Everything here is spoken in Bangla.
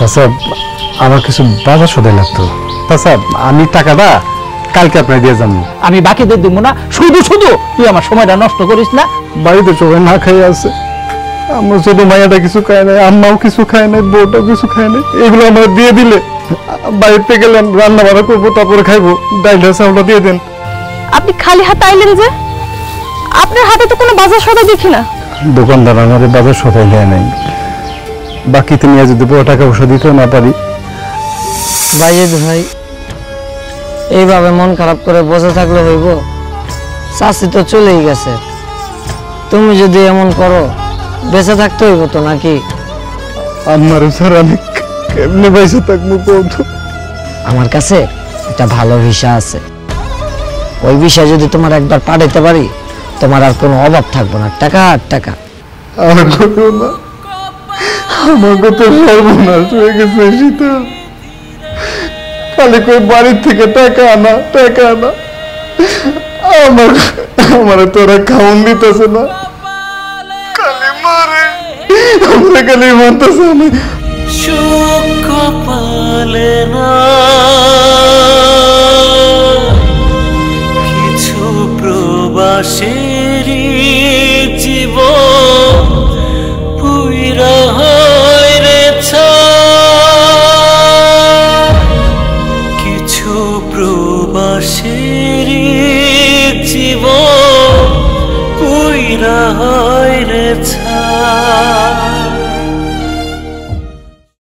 চাচা আমার কিছু বাজার সদাই লাগতো। চাচা আমি টাকাটা কালকে আপনার দিয়ে যাবো। আমি বাকিদের দিব না, শুধু শুধু তুই আমার সময়টা নষ্ট করিস না। বাড়িতে সবাই না খাই আছে, আমার ছোট মাইয়াটা কিছু খায় নাই, আম্মাও কিছু খায় নাই, বউটাও কিছু খায় নাই। এগুলো আমার দিয়ে দিলে বাড়িতে গেলাম রান্না বান্না করবো, তারপরে খাইবো। ডাইলটা চাউলটা দিয়ে দেন। আপনি খালি হাতে আইলেন যে? আপনার হাতে তো কোনো বাজার সদাই দেখি না। দোকানদার আমাদের বাজার সদাই দেয় নাই, বাকিতে নিয়ে যদি বড় টাকা পয়সা দিতেও না পারি। বাইয়েদ ভাই, এইভাবে মন খারাপ করে বসে থাকলে হইব? চাষি তো চলেই গেছে, তুমি যদি এমন করো বেঁচে থাকতে হইব তো নাকি? আমার স্যার আমি কেমনে বেঁচে থাকবো বন্ধু? আমার কাছে একটা ভালো ভিসা আছে, ওই ভিসা যদি তোমার একবার পাঠাইতে পারি তোমার আর কোনো অভাব থাকবে না, টাকা আর টাকা। আর করো না, আমার কত সর্বনাশ হয়ে গেছে সীতা। খালি কই বাড়ির থেকে টাকা আনা টাকা আনা, আমার তোরা খাওন দিতেছে না, খালি মারে, আমরা খালি মারতেছে। আমি সুখ পালে না কিছু প্রবাসের জীবন পুইরা হয় রে কিছু প্রবাসের জীবন পুইরা হয় রে